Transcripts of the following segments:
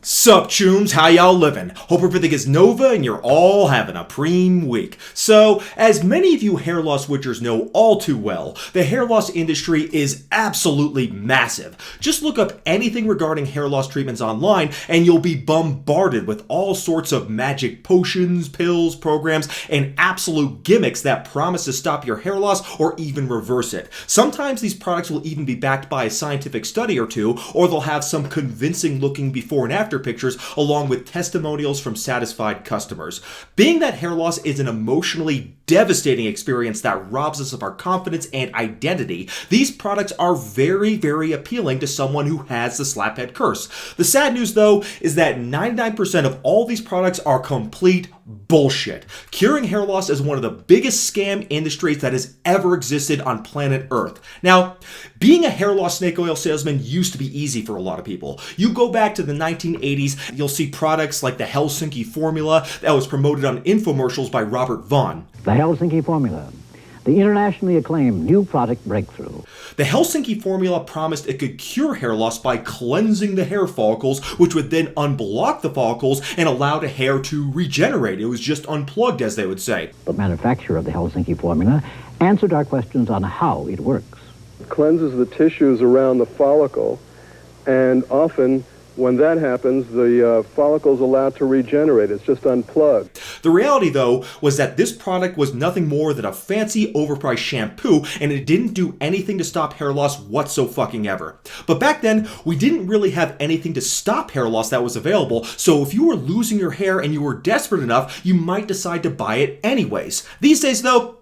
Sup chooms, how y'all living? Hope everything is Nova and you're all having a preem week. So, as many of you hair loss witchers know all too well, the hair loss industry is absolutely massive. Just look up anything regarding hair loss treatments online and you'll be bombarded with all sorts of magic potions, pills, programs, and absolute gimmicks that promise to stop your hair loss or even reverse it. Sometimes these products will even be backed by a scientific study or two, or they'll have some convincing looking before and after pictures along with testimonials from satisfied customers. Being that hair loss is an emotionally devastating experience that robs us of our confidence and identity, these products are very, very appealing to someone who has the slaphead curse. The sad news though is that 99% of all these products are complete bullshit. Curing hair loss is one of the biggest scam industries that has ever existed on planet Earth. Now, being a hair loss snake oil salesman used to be easy for a lot of people. You go back to the 1980s, you'll see products like the Helsinki formula that was promoted on infomercials by Robert Vaughn. The Helsinki formula, the internationally acclaimed new product breakthrough. The Helsinki formula promised it could cure hair loss by cleansing the hair follicles, which would then unblock the follicles and allow the hair to regenerate. It was just unplugged, as they would say. The manufacturer of the Helsinki formula answered our questions on how it works. It cleanses the tissues around the follicle, and often when that happens, the follicle's allowed to regenerate. It's just unplugged. The reality, though, was that this product was nothing more than a fancy, overpriced shampoo, and it didn't do anything to stop hair loss whatsoever. But back then, we didn't really have anything to stop hair loss that was available, so if you were losing your hair and you were desperate enough, you might decide to buy it anyways. These days, though,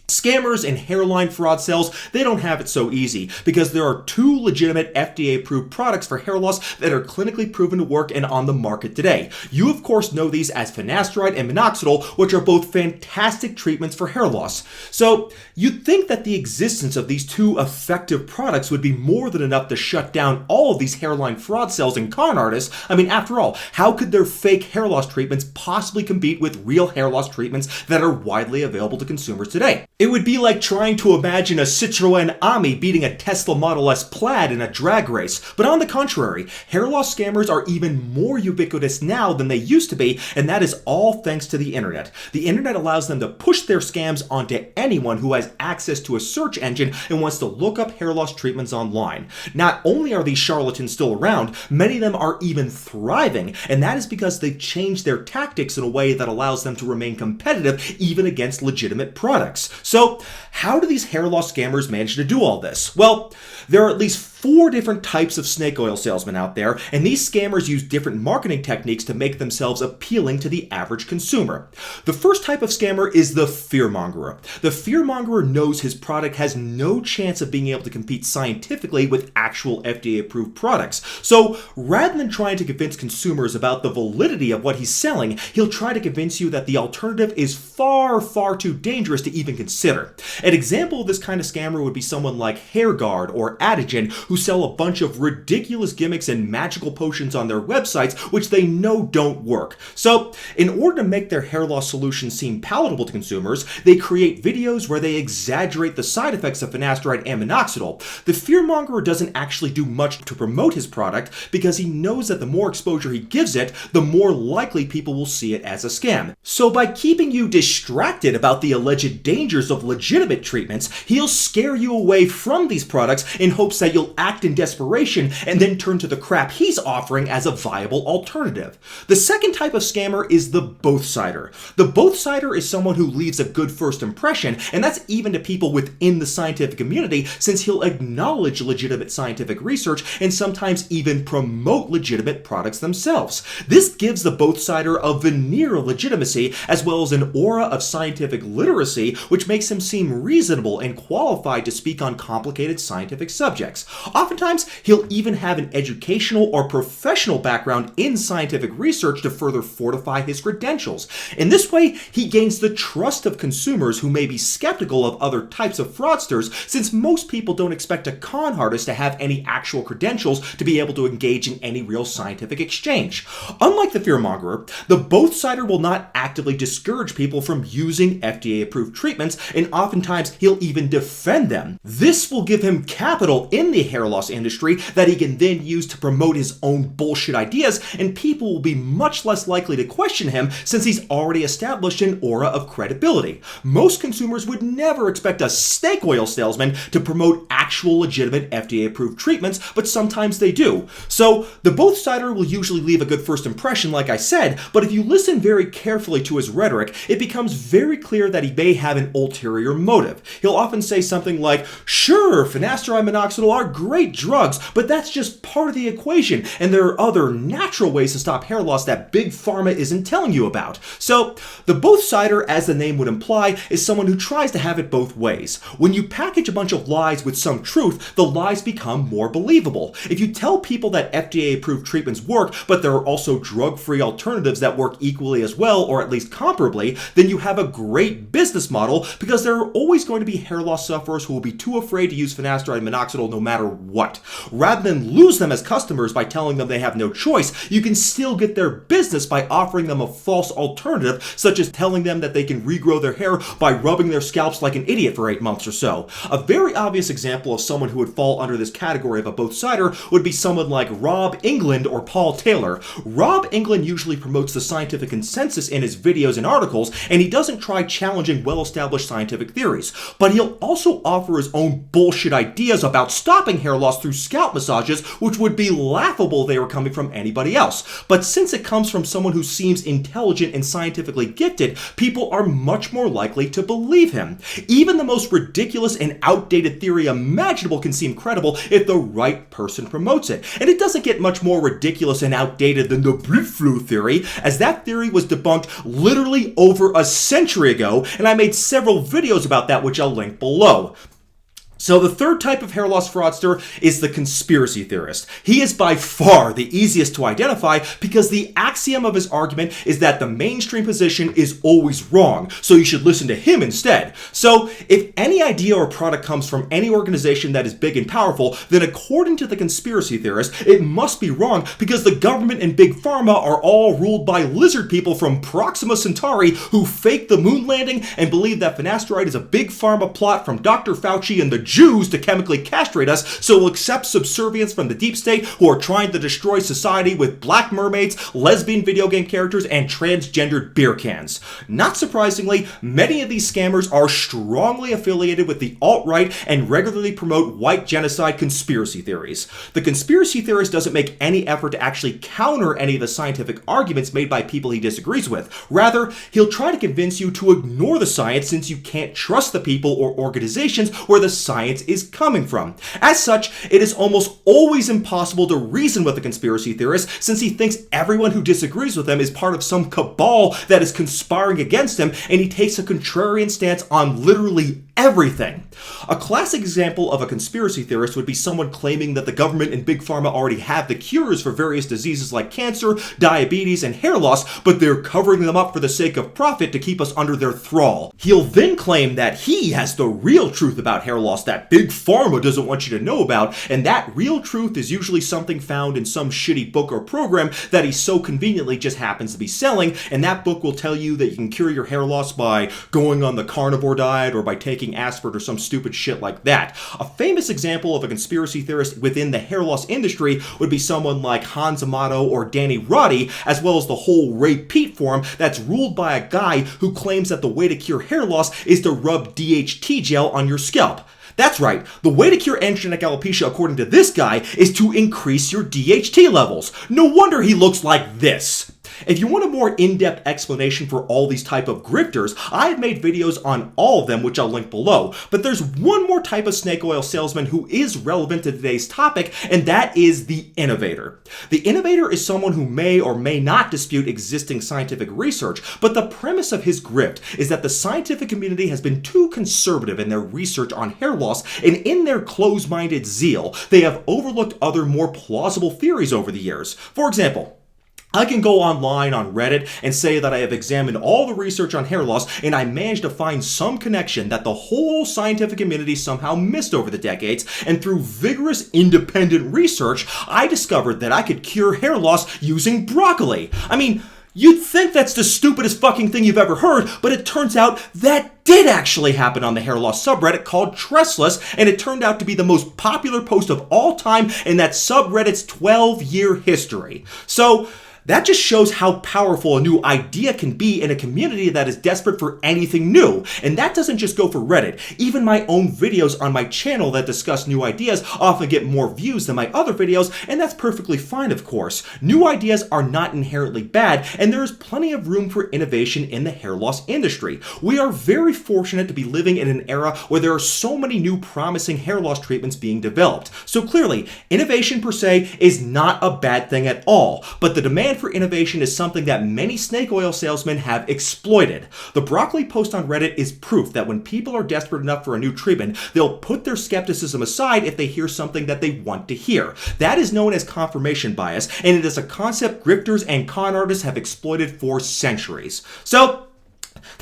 scammers and hairline fraud sales, they don't have it so easy because there are two legitimate FDA-approved products for hair loss that are clinically proven to work and on the market today. You, of course, know these as finasteride and minoxidil, which are both fantastic treatments for hair loss. So, you'd think that the existence of these two effective products would be more than enough to shut down all of these hairline fraud sales and con artists. I mean, after all, how could their fake hair loss treatments possibly compete with real hair loss treatments that are widely available to consumers today? It would be like trying to imagine a Citroën Ami beating a Tesla Model S Plaid in a drag race. But on the contrary, hair loss scammers are even more ubiquitous now than they used to be, and that is all thanks to the internet. The internet allows them to push their scams onto anyone who has access to a search engine and wants to look up hair loss treatments online. Not only are these charlatans still around, many of them are even thriving, and that is because they've changed their tactics in a way that allows them to remain competitive even against legitimate products. So, how do these hair loss scammers manage to do all this? Well, there are at least 4 different types of snake oil salesmen out there, and these scammers use different marketing techniques to make themselves appealing to the average consumer. The first type of scammer is the fearmonger. The fearmonger knows his product has no chance of being able to compete scientifically with actual FDA-approved products. So, rather than trying to convince consumers about the validity of what he's selling, he'll try to convince you that the alternative is far, far too dangerous to even consider. An example of this kind of scammer would be someone like HairGuard or Adagen, who sell a bunch of ridiculous gimmicks and magical potions on their websites, which they know don't work. So, in order to make their hair loss solution seem palatable to consumers, they create videos where they exaggerate the side effects of finasteride and minoxidil. The fearmonger doesn't actually do much to promote his product because he knows that the more exposure he gives it, the more likely people will see it as a scam. So by keeping you distracted about the alleged dangers of legitimate treatments, he'll scare you away from these products in hopes that you'll act in desperation and then turn to the crap he's offering as a viable alternative. The second type of scammer is the both-sider. The both-sider is someone who leaves a good first impression, and that's even to people within the scientific community, since he'll acknowledge legitimate scientific research and sometimes even promote legitimate products themselves. This gives the both-sider a veneer of legitimacy as well as an aura of scientific literacy, which makes him seem reasonable and qualified to speak on complicated scientific subjects. Oftentimes, he'll even have an educational or professional background in scientific research to further fortify his credentials. In this way, he gains the trust of consumers who may be skeptical of other types of fraudsters, since most people don't expect a con artist to have any actual credentials to be able to engage in any real scientific exchange. Unlike the fearmonger, the both-sider will not actively discourage people from using FDA-approved treatments, and oftentimes he'll even defend them. This will give him capital in the hair hair loss industry that he can then use to promote his own bullshit ideas, and people will be much less likely to question him since he's already established an aura of credibility. Most consumers would never expect a snake oil salesman to promote actual legitimate FDA-approved treatments, but sometimes they do. So the both-sider will usually leave a good first impression, like I said, but if you listen very carefully to his rhetoric, it becomes very clear that he may have an ulterior motive. He'll often say something like, sure, finasteride and minoxidil are great drugs, but that's just part of the equation, and there are other natural ways to stop hair loss that big pharma isn't telling you about. So the both-sider, as the name would imply, is someone who tries to have it both ways. When you package a bunch of lies with some truth, the lies become more believable. If you tell people that FDA-approved treatments work, but there are also drug-free alternatives that work equally as well, or at least comparably, then you have a great business model, because there are always going to be hair loss sufferers who will be too afraid to use finasteride and minoxidil no matter what. Rather than lose them as customers by telling them they have no choice, you can still get their business by offering them a false alternative, such as telling them that they can regrow their hair by rubbing their scalps like an idiot for 8 months or so. A very obvious example of someone who would fall under this category of a both-sider would be someone like Rob England or Paul Taylor. Rob England usually promotes the scientific consensus in his videos and articles, and he doesn't try challenging well-established scientific theories. But he'll also offer his own bullshit ideas about stopping hair loss through scalp massages, which would be laughable if they were coming from anybody else. But since it comes from someone who seems intelligent and scientifically gifted, people are much more likely to believe him. Even the most ridiculous and outdated theory imaginable can seem credible if the right person promotes it. And it doesn't get much more ridiculous and outdated than the Bludflow theory, as that theory was debunked literally over a century ago, and I made several videos about that which I'll link below. So the third type of hair loss fraudster is the conspiracy theorist. He is by far the easiest to identify because the axiom of his argument is that the mainstream position is always wrong, so you should listen to him instead. So if any idea or product comes from any organization that is big and powerful, then according to the conspiracy theorist, it must be wrong because the government and big pharma are all ruled by lizard people from Proxima Centauri who fake the moon landing and believe that finasteride is a big pharma plot from Dr. Fauci and the Jews to chemically castrate us, so we'll accept subservience from the deep state who are trying to destroy society with black mermaids, lesbian video game characters, and transgendered beer cans. Not surprisingly, many of these scammers are strongly affiliated with the alt-right and regularly promote white genocide conspiracy theories. The conspiracy theorist doesn't make any effort to actually counter any of the scientific arguments made by people he disagrees with. Rather, he'll try to convince you to ignore the science since you can't trust the people or organizations where the science is coming from. As such, it is almost always impossible to reason with a conspiracy theorist since he thinks everyone who disagrees with him is part of some cabal that is conspiring against him, and he takes a contrarian stance on literally everything. A classic example of a conspiracy theorist would be someone claiming that the government and big pharma already have the cures for various diseases like cancer, diabetes, and hair loss, but they're covering them up for the sake of profit to keep us under their thrall. He'll then claim that he has the real truth about hair loss that big pharma doesn't want you to know about, and that real truth is usually something found in some shitty book or program that he so conveniently just happens to be selling, and that book will tell you that you can cure your hair loss by going on the carnivore diet or by taking aspirin or some stupid shit like that. A famous example of a conspiracy theorist within the hair loss industry would be someone like Hans Amato or Danny Roddy, as well as the whole Ray Peat forum that's ruled by a guy who claims that the way to cure hair loss is to rub DHT gel on your scalp. That's right, the way to cure androgenic alopecia according to this guy is to increase your DHT levels. No wonder he looks like this. If you want a more in-depth explanation for all these type of grifters, I have made videos on all of them, which I'll link below. But there's one more type of snake oil salesman who is relevant to today's topic, and that is the innovator. The innovator is someone who may or may not dispute existing scientific research, but the premise of his grift is that the scientific community has been too conservative in their research on hair loss, and in their closed-minded zeal, they have overlooked other more plausible theories over the years. For example, I can go online on Reddit and say that I have examined all the research on hair loss and I managed to find some connection that the whole scientific community somehow missed over the decades, and through vigorous independent research, I discovered that I could cure hair loss using broccoli. I mean, You'd think that's the stupidest fucking thing you've ever heard, but it turns out that did actually happen on the hair loss subreddit called Tressless, and it turned out to be the most popular post of all time in that subreddit's 12-year history. So, that just shows how powerful a new idea can be in a community that is desperate for anything new. And that doesn't just go for Reddit. Even my own videos on my channel that discuss new ideas often get more views than my other videos, and that's perfectly fine, of course. New ideas are not inherently bad, and there is plenty of room for innovation in the hair loss industry. We are very fortunate to be living in an era where there are so many new promising hair loss treatments being developed. So clearly, innovation per se is not a bad thing at all, but the demand for innovation is something that many snake oil salesmen have exploited. The broccoli post on Reddit is proof that when people are desperate enough for a new treatment, they'll put their skepticism aside if they hear something that they want to hear. That is known as confirmation bias, and it is a concept grifters and con artists have exploited for centuries. So,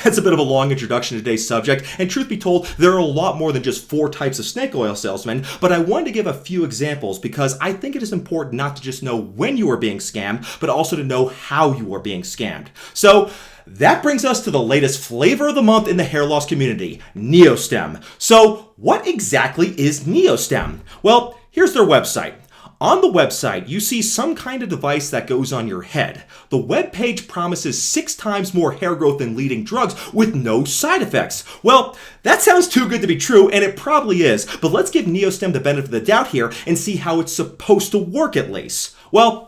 that's a bit of a long introduction to today's subject, and truth be told, there are a lot more than just 4 types of snake oil salesmen, but I wanted to give a few examples because I think it is important not to just know when you are being scammed, but also to know how you are being scammed. So, that brings us to the latest flavor of the month in the hair loss community, Neostem. So, what exactly is Neostem? Well, here's their website. On the website, you see some kind of device that goes on your head. The web page promises 6 times more hair growth than leading drugs with no side effects. Well, that sounds too good to be true, and it probably is, but let's give Neostem the benefit of the doubt here and see how it's supposed to work at least. Well,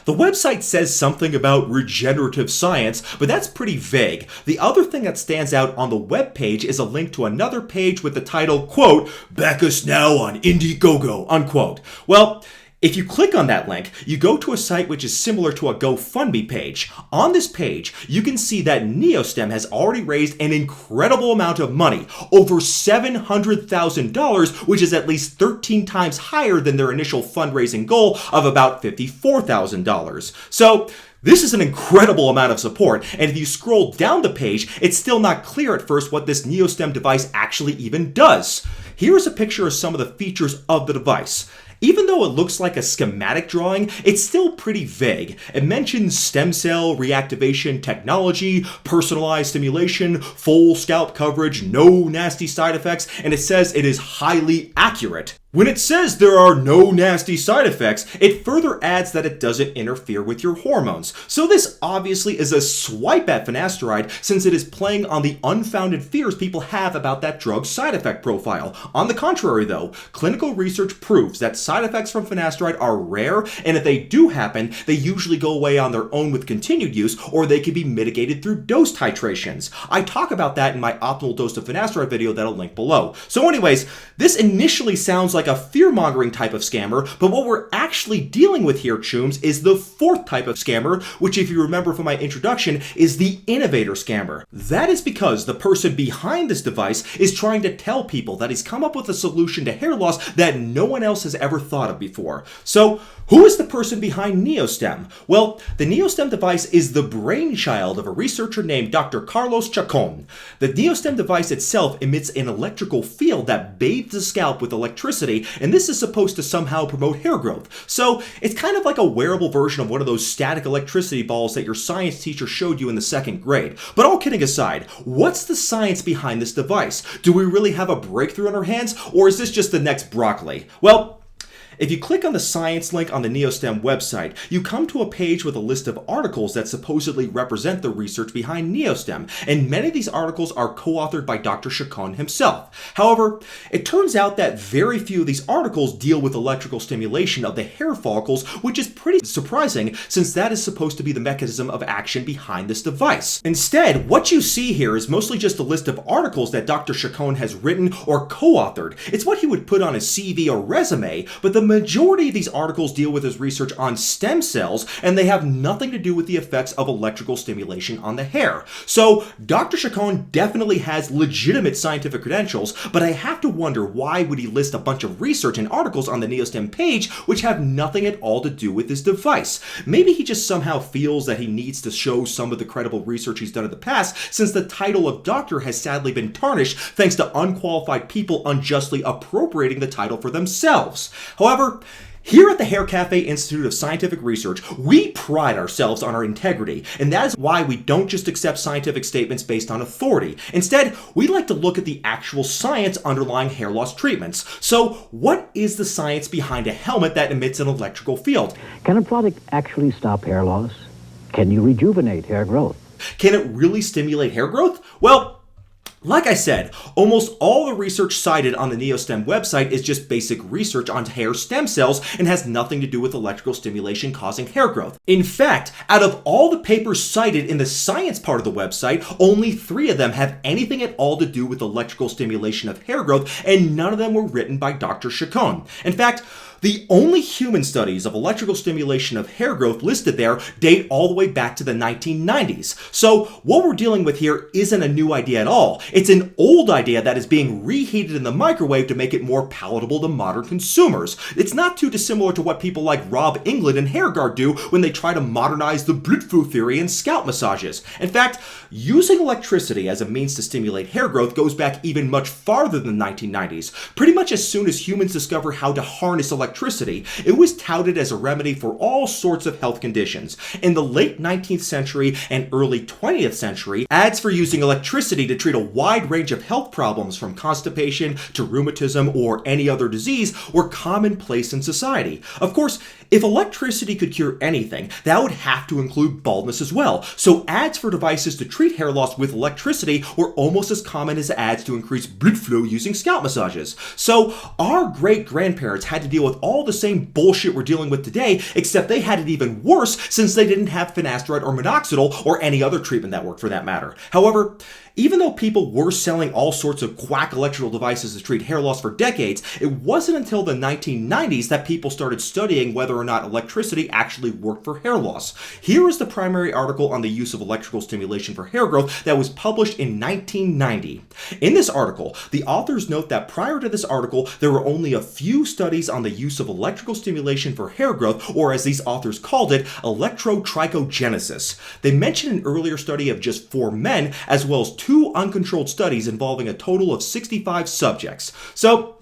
the website says something about regenerative science, but that's pretty vague. The other thing that stands out on the web page is a link to another page with the title, quote, "Back us now on Indiegogo," unquote. Well, if you click on that link, you go to a site which is similar to a GoFundMe page. On this page, you can see that Neostem has already raised an incredible amount of money, over $700,000, which is at least 13 times higher than their initial fundraising goal of about $54,000. So, this is an incredible amount of support, and if you scroll down the page, it's still not clear at first what this Neostem device actually even does. Here is a picture of some of the features of the device. Even though it looks like a schematic drawing, it's still pretty vague. It mentions stem cell reactivation technology, personalized stimulation, full scalp coverage, no nasty side effects, and it says it is highly accurate. When it says there are no nasty side effects, it further adds that it doesn't interfere with your hormones. So this obviously is a swipe at finasteride since it is playing on the unfounded fears people have about that drug's side effect profile. On the contrary though, clinical research proves that side effects from finasteride are rare, and if they do happen, they usually go away on their own with continued use, or they can be mitigated through dose titrations. I talk about that in my optimal dose of finasteride video that I'll link below. So anyways, this initially sounds like a fear-mongering type of scammer, but what we're actually dealing with here, chooms, is the 4th type of scammer, which if you remember from my introduction, is the innovator scammer. That is because the person behind this device is trying to tell people that he's come up with a solution to hair loss that no one else has ever thought of before. So, who is the person behind Neostem? Well, the Neostem device is the brainchild of a researcher named Dr. Carlos Chacón. The Neostem device itself emits an electrical field that bathes the scalp with electricity, and this is supposed to somehow promote hair growth. So, it's kind of like a wearable version of one of those static electricity balls that your science teacher showed you in the 2nd grade. But all kidding aside, what's the science behind this device? Do we really have a breakthrough on our hands, or is this just the next broccoli? Well, if you click on the science link on the Neostem website, you come to a page with a list of articles that supposedly represent the research behind Neostem, and many of these articles are co-authored by Dr. Chacón himself. However, it turns out that very few of these articles deal with electrical stimulation of the hair follicles, which is pretty surprising since that is supposed to be the mechanism of action behind this device. Instead, what you see here is mostly just a list of articles that Dr. Chacón has written or co-authored. It's what he would put on his CV or resume, but the majority of these articles deal with his research on stem cells, and they have nothing to do with the effects of electrical stimulation on the hair. So, Dr. Chacón definitely has legitimate scientific credentials, but I have to wonder why would he list a bunch of research and articles on the Neostem page which have nothing at all to do with this device. Maybe he just somehow feels that he needs to show some of the credible research he's done in the past, since the title of doctor has sadly been tarnished thanks to unqualified people unjustly appropriating the title for themselves. However, Here at the Haircafe Institute of Scientific Research, we pride ourselves on our integrity, and that is why we don't just accept scientific statements based on authority. Instead, we like to look at the actual science underlying hair loss treatments. So, what is the science behind a helmet that emits an electrical field? Can a product actually stop hair loss? Can you rejuvenate hair growth? Can it really stimulate hair growth? Well, like I said, almost all the research cited on the Neostem website is just basic research on hair stem cells and has nothing to do with electrical stimulation causing hair growth. In fact, out of all the papers cited in the science part of the website, only 3 of them have anything at all to do with electrical stimulation of hair growth, and none of them were written by Dr. Chacón. In fact, the only human studies of electrical stimulation of hair growth listed there date all the way back to the 1990s. So what we're dealing with here isn't a new idea at all. It's an old idea that is being reheated in the microwave to make it more palatable to modern consumers. It's not too dissimilar to what people like Rob England and HairGuard do when they try to modernize the Bludflow theory and scalp massages. In fact, using electricity as a means to stimulate hair growth goes back even much farther than the 1990s. Pretty much as soon as humans discover how to harness electricity, it was touted as a remedy for all sorts of health conditions. In the late 19th century and early 20th century, ads for using electricity to treat a wide range of health problems from constipation to rheumatism or any other disease were commonplace in society. Of course, if electricity could cure anything, that would have to include baldness as well. So ads for devices to treat hair loss with electricity were almost as common as ads to increase blood flow using scalp massages. So our great-grandparents had to deal with all the same bullshit we're dealing with today, except they had it even worse since they didn't have finasteride or minoxidil or any other treatment that worked for that matter. However, even though people were selling all sorts of quack electrical devices to treat hair loss for decades, it wasn't until the 1990s that people started studying whether or not electricity actually worked for hair loss. Here is the primary article on the use of electrical stimulation for hair growth that was published in 1990. In this article, the authors note that prior to this article, there were only a few studies on the use of electrical stimulation for hair growth, or as these authors called it, electrotrichogenesis. They mention an earlier study of just 4 men, as well as 2 uncontrolled studies involving a total of 65 subjects. So,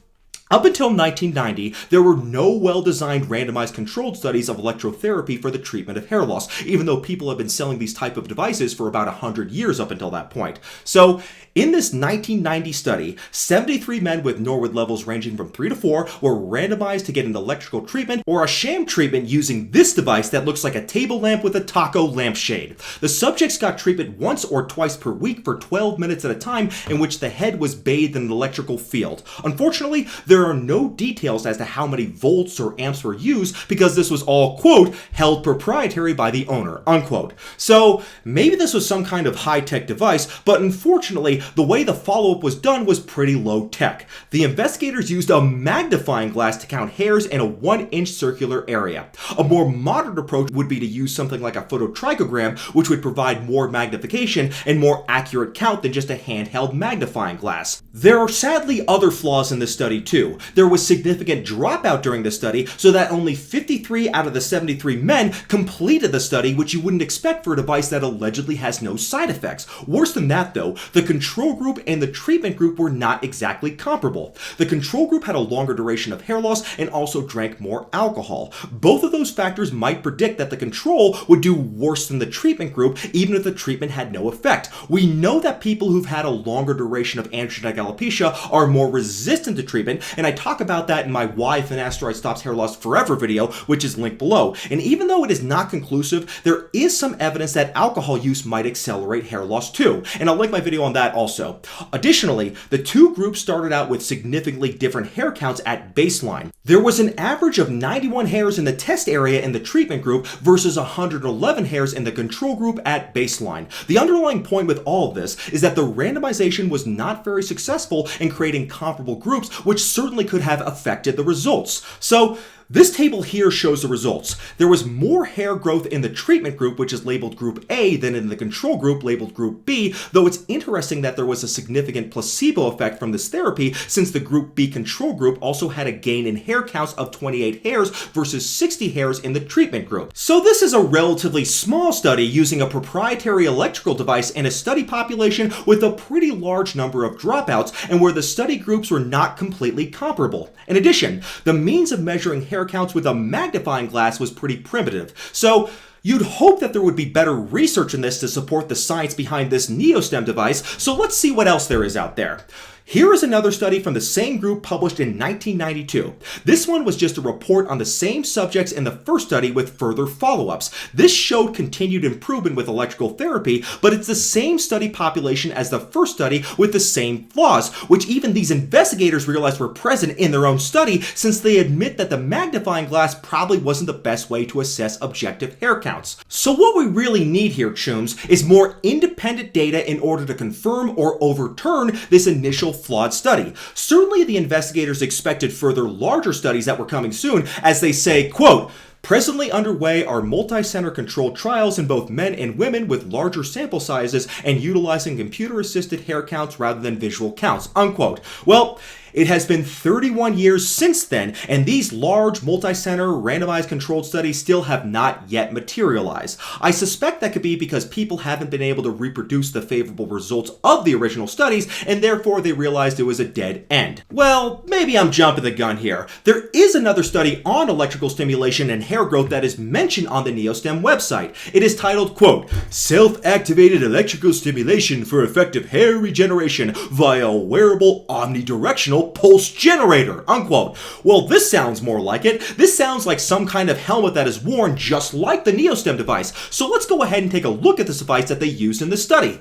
up until 1990, there were no well-designed randomized controlled studies of electrotherapy for the treatment of hair loss, even though people have been selling these type of devices for about 100 years up until that point. So, in this 1990 study, 73 men with Norwood levels ranging from 3 to 4 were randomized to get an electrical treatment or a sham treatment using this device that looks like a table lamp with a taco lampshade. The subjects got treatment once or twice per week for 12 minutes at a time, in which the head was bathed in an electrical field. Unfortunately, there are no details as to how many volts or amps were used because this was all, quote, held proprietary by the owner, unquote. So maybe this was some kind of high-tech device, but unfortunately, the way the follow-up was done was pretty low-tech. The investigators used a magnifying glass to count hairs in a 1-inch circular area. A more modern approach would be to use something like a phototrichogram, which would provide more magnification and more accurate count than just a handheld magnifying glass. There are sadly other flaws in this study too. There was significant dropout during the study, so that only 53 out of the 73 men completed the study, which you wouldn't expect for a device that allegedly has no side effects. Worse than that though, the control group and the treatment group were not exactly comparable. The control group had a longer duration of hair loss and also drank more alcohol. Both of those factors might predict that the control would do worse than the treatment group, even if the treatment had no effect. We know that people who've had a longer duration of androgenetic alopecia are more resistant to treatment, and I talk about that in my Why Finasteride Stops Hair Loss Forever video, which is linked below. And even though it is not conclusive, there is some evidence that alcohol use might accelerate hair loss too, and I'll link my video on that also. Additionally, the 2 groups started out with significantly different hair counts at baseline. There was an average of 91 hairs in the test area in the treatment group versus 111 hairs in the control group at baseline. The underlying point with all of this is that the randomization was not very successful in creating comparable groups, which certainly could have affected the results. So, this table here shows the results. There was more hair growth in the treatment group, which is labeled Group A, than in the control group, labeled Group B, though it's interesting that there was a significant placebo effect from this therapy, since the Group B control group also had a gain in hair counts of 28 hairs versus 60 hairs in the treatment group. So this is a relatively small study using a proprietary electrical device in a study population with a pretty large number of dropouts, and where the study groups were not completely comparable. In addition, the means of measuring hair hair counts with a magnifying glass was pretty primitive. So you'd hope that there would be better research in this to support the science behind this Neostem device, so let's see what else there is out there. Here is another study from the same group published in 1992. This one was just a report on the same subjects in the first study with further follow-ups. This showed continued improvement with electrical therapy, but it's the same study population as the first study with the same flaws, which even these investigators realized were present in their own study, since they admit that the magnifying glass probably wasn't the best way to assess objective hair counts. So what we really need here, chooms, is more independent data in order to confirm or overturn this initial flawed study. Certainly the investigators expected further larger studies that were coming soon, as they say, quote, "Presently underway are multi-center controlled trials in both men and women with larger sample sizes and utilizing computer-assisted hair counts rather than visual counts," unquote. Well, it has been 31 years since then, and these large, multi-center, randomized controlled studies still have not yet materialized. I suspect that could be because people haven't been able to reproduce the favorable results of the original studies, and therefore they realized it was a dead end. Well, maybe I'm jumping the gun here. There is another study on electrical stimulation and hair growth that is mentioned on the Neostem website. It is titled, quote, "Self-activated electrical stimulation for effective hair regeneration via a wearable omnidirectional pulse generator," unquote. Well, this sounds more like it. This sounds like some kind of helmet that is worn just like the Neostem device. So let's go ahead and take a look at this device that they used in the study.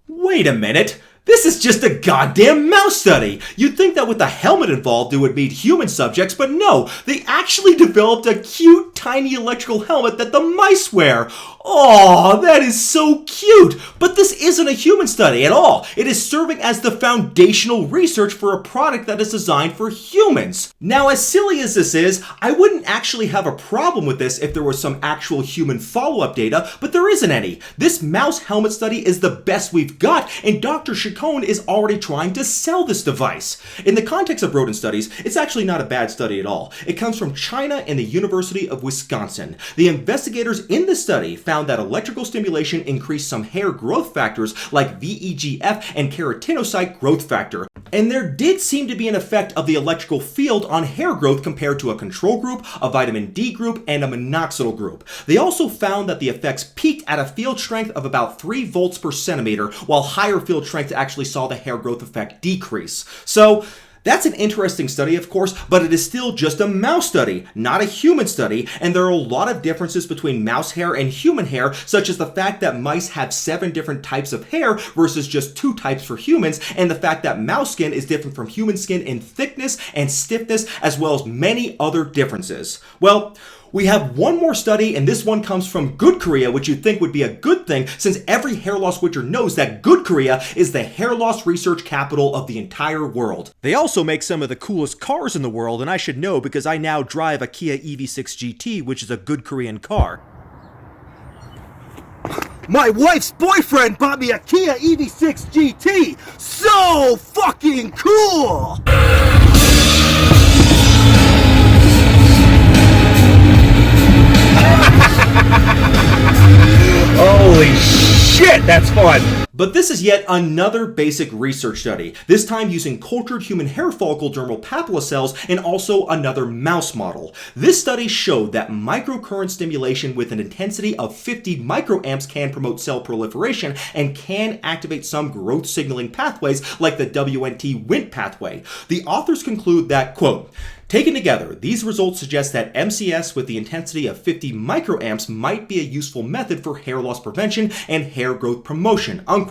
Wait a minute. This is just a goddamn mouse study. You'd think that with the helmet involved it would meet human subjects, but no, they actually developed a cute, tiny electrical helmet that the mice wear. Oh, that is so cute! But this isn't a human study at all. It is serving as the foundational research for a product that is designed for humans. Now, as silly as this is, I wouldn't actually have a problem with this if there was some actual human follow-up data, but there isn't any. This mouse helmet study is the best we've got, and Dr. Chacón is already trying to sell this device. In the context of rodent studies, it's actually not a bad study at all. It comes from China and the University of Wisconsin. The investigators in this study found that electrical stimulation increased some hair growth factors like VEGF and keratinocyte growth factor. And there did seem to be an effect of the electrical field on hair growth compared to a control group, a vitamin D group, and a minoxidil group. They also found that the effects peaked at a field strength of about 3 volts per centimeter, while higher field strength actually saw the hair growth effect decrease. So that's an interesting study, of course, but it is still just a mouse study, not a human study, and there are a lot of differences between mouse hair and human hair, such as the fact that mice have 7 different types of hair versus just 2 types for humans, and the fact that mouse skin is different from human skin in thickness and stiffness, as well as many other differences. Well, we have one more study, and this one comes from Good Korea, which you'd think would be a good thing since every hair loss witcher knows that Good Korea is the hair loss research capital of the entire world. They also make some of the coolest cars in the world, and I should know because I now drive a Kia EV6 GT, which is a good Korean car. My wife's boyfriend bought me a Kia EV6 GT! So fucking cool! Holy shit, that's fun! But this is yet another basic research study, this time using cultured human hair follicle dermal papilla cells and also another mouse model. This study showed that microcurrent stimulation with an intensity of 50 microamps can promote cell proliferation and can activate some growth signaling pathways like the WNT-Wnt pathway. The authors conclude that, quote, "Taken together, these results suggest that MCS with the intensity of 50 microamps might be a useful method for hair loss prevention and hair growth promotion," unquote.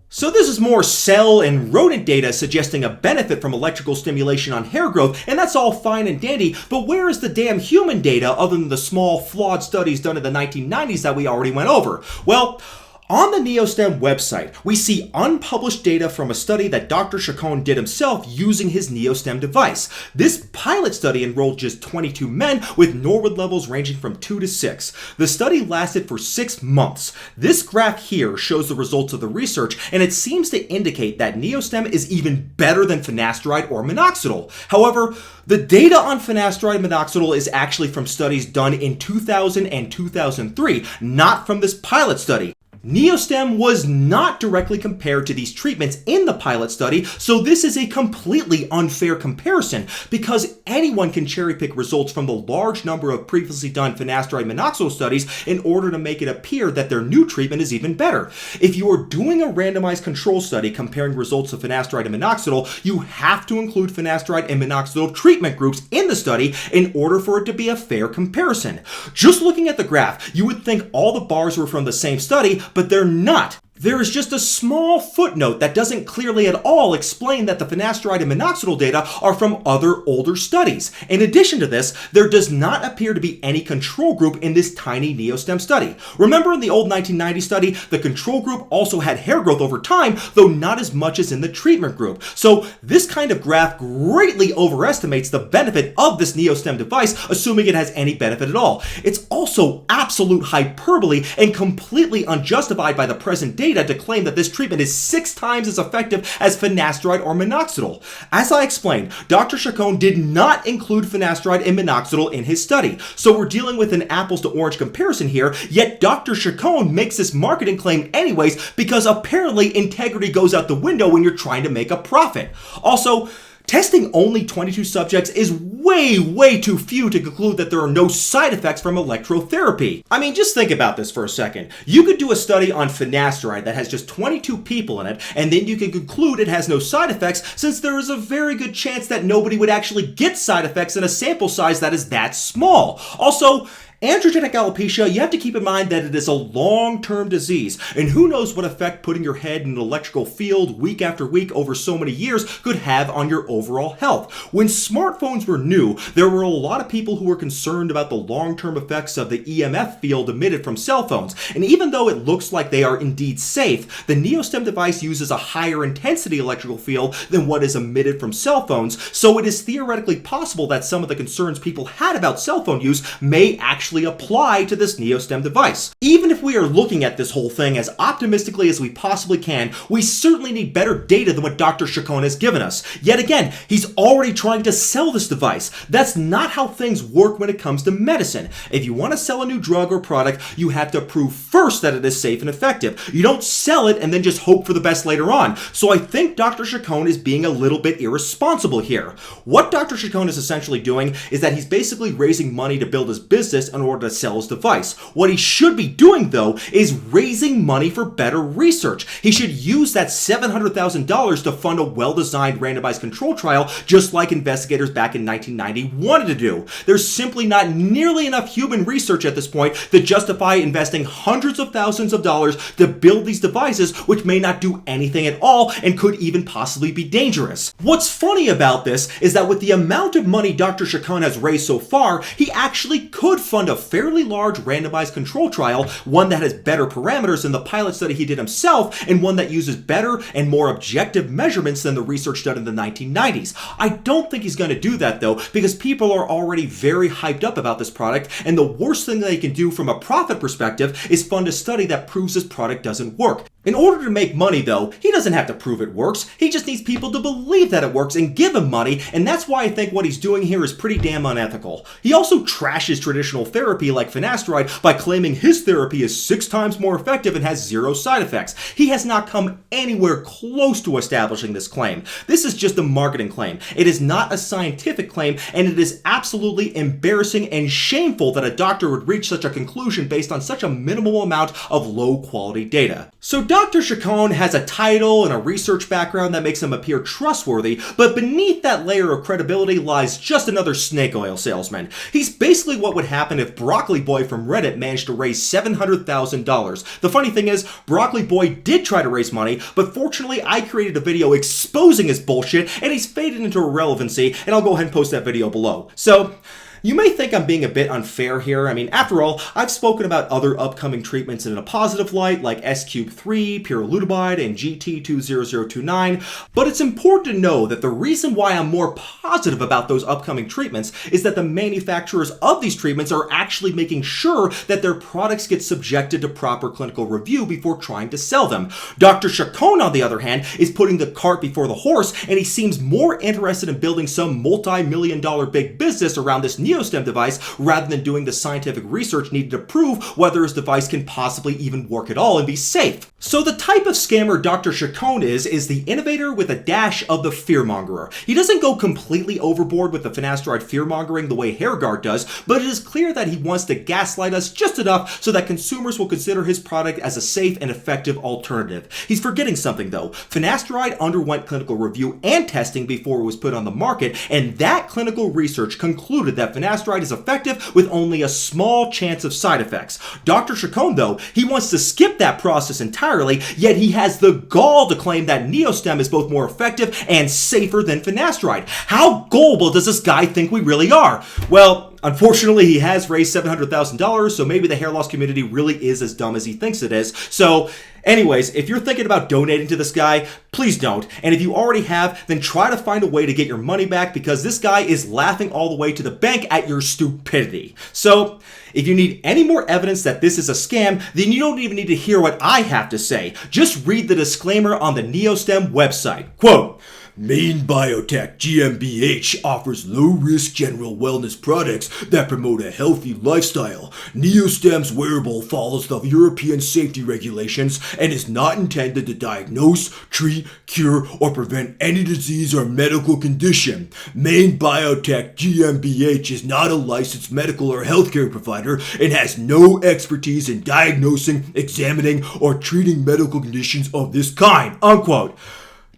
So this is more cell and rodent data suggesting a benefit from electrical stimulation on hair growth, and that's all fine and dandy, but where is the damn human data other than the small, flawed studies done in the 1990s that we already went over? Well, on the Neostem website, we see unpublished data from a study that Dr. Chacón did himself using his Neostem device. This pilot study enrolled just 22 men with Norwood levels ranging from 2 to 6. The study lasted for 6 months. This graph here shows the results of the research, and it seems to indicate that Neostem is even better than finasteride or minoxidil. However, the data on finasteride and minoxidil is actually from studies done in 2000 and 2003, not from this pilot study. Neostem was not directly compared to these treatments in the pilot study, so this is a completely unfair comparison because anyone can cherry pick results from the large number of previously done finasteride minoxidil studies in order to make it appear that their new treatment is even better. If you are doing a randomized control study comparing results of finasteride and minoxidil, you have to include finasteride and minoxidil treatment groups in the study in order for it to be a fair comparison. Just looking at the graph, you would think all the bars were from the same study, but they're not. There is just a small footnote that doesn't clearly at all explain that the finasteride and minoxidil data are from other older studies. In addition to this, there does not appear to be any control group in this tiny Neostem study. Remember in the old 1990 study, the control group also had hair growth over time, though not as much as in the treatment group. So this kind of graph greatly overestimates the benefit of this Neostem device, assuming it has any benefit at all. It's also absolute hyperbole and completely unjustified by the present data to claim that this treatment is 6 times as effective as finasteride or minoxidil. As I explained, Dr. Chacón did not include finasteride and minoxidil in his study, so we're dealing with an apples to orange comparison here, yet Dr. Chacón makes this marketing claim anyways because apparently integrity goes out the window when you're trying to make a profit. Also, testing only 22 subjects is way too few to conclude that there are no side effects from electrotherapy. I mean, just think about this for a second. You could do a study on finasteride that has just 22 people in it, and then you can conclude it has no side effects since there is a very good chance that nobody would actually get side effects in a sample size that is that small. Also, androgenic alopecia, you have to keep in mind that it is a long-term disease, and who knows what effect putting your head in an electrical field week after week over so many years could have on your overall health. When smartphones were new, there were a lot of people who were concerned about the long-term effects of the EMF field emitted from cell phones, and even though it looks like they are indeed safe, the Neostem device uses a higher intensity electrical field than what is emitted from cell phones, so it is theoretically possible that some of the concerns people had about cell phone use may actually apply to this Neostem device. Even if we are looking at this whole thing as optimistically as we possibly can, we certainly need better data than what Dr. Chacón has given us. Yet again, he's already trying to sell this device. That's not how things work when it comes to medicine. If you want to sell a new drug or product, you have to prove first that it is safe and effective. You don't sell it and then just hope for the best later on. So I think Dr. Chacón is being a little bit irresponsible here. What Dr. Chacón is essentially doing is that he's basically raising money to build his business in order to sell his device. What he should be doing, though, is raising money for better research. He should use that $700,000 to fund a well-designed randomized control trial, just like investigators back in 1990 wanted to do. There's simply not nearly enough human research at this point to justify investing hundreds of thousands of dollars to build these devices, which may not do anything at all and could even possibly be dangerous. What's funny about this is that with the amount of money Dr. Chacón has raised so far, he actually could fund a fairly large randomized control trial, one that has better parameters than the pilot study he did himself, and one that uses better and more objective measurements than the research done in the 1990s. I don't think he's going to do that though, because people are already very hyped up about this product, and the worst thing they can do from a profit perspective is fund a study that proves this product doesn't work. In order to make money though, he doesn't have to prove it works, he just needs people to believe that it works and give him money, and that's why I think what he's doing here is pretty damn unethical. He also trashes traditional therapy like finasteride by claiming his therapy is 6 times more effective and has 0 side effects. He has not come anywhere close to establishing this claim. This is just a marketing claim. It is not a scientific claim, and it is absolutely embarrassing and shameful that a doctor would reach such a conclusion based on such a minimal amount of low quality data. So Dr. Chacón has a title and a research background that makes him appear trustworthy, but beneath that layer of credibility lies just another snake oil salesman. He's basically what would happen if Broccoli Boy from Reddit managed to raise $700,000. The funny thing is, Broccoli Boy did try to raise money, but fortunately I created a video exposing his bullshit and he's faded into irrelevancy, and I'll go ahead and post that video below. So, you may think I'm being a bit unfair here. I mean, after all, I've spoken about other upcoming treatments in a positive light, like S-Cube3, piralutamide, and GT20029, but it's important to know that the reason why I'm more positive about those upcoming treatments is that the manufacturers of these treatments are actually making sure that their products get subjected to proper clinical review before trying to sell them. Dr. Chacón, on the other hand, is putting the cart before the horse, and he seems more interested in building some multi-million-dollar big business around this Neostem Neostem device rather than doing the scientific research needed to prove whether his device can possibly even work at all and be safe. So the type of scammer Dr. Chacón is the innovator with a dash of the fearmongerer. He doesn't go completely overboard with the finasteride fearmongering the way Hairguard does, but it is clear that he wants to gaslight us just enough so that consumers will consider his product as a safe and effective alternative. He's forgetting something though. Finasteride underwent clinical review and testing before it was put on the market, and that clinical research concluded that finasteride is effective with only a small chance of side effects. Dr. Chacón, though, he wants to skip that process entirely, yet he has the gall to claim that Neostem is both more effective and safer than finasteride. How gullible does this guy think we really are? Well, unfortunately, he has raised $700,000, so maybe the hair loss community really is as dumb as he thinks it is. So, anyways, if you're thinking about donating to this guy, please don't. And if you already have, then try to find a way to get your money back because this guy is laughing all the way to the bank at your stupidity. So, if you need any more evidence that this is a scam, then you don't even need to hear what I have to say. Just read the disclaimer on the Neostem website. Quote, Main Biotech GmbH offers low-risk general wellness products that promote a healthy lifestyle. Neostem's wearable follows the European safety regulations and is not intended to diagnose, treat, cure, or prevent any disease or medical condition. Main Biotech GmbH is not a licensed medical or healthcare provider and has no expertise in diagnosing, examining, or treating medical conditions of this kind. Unquote.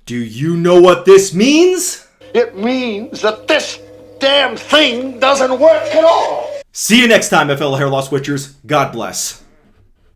Do you know what this means? It means that this damn thing doesn't work at all. See you next time, my fellow hair loss witchers. God bless.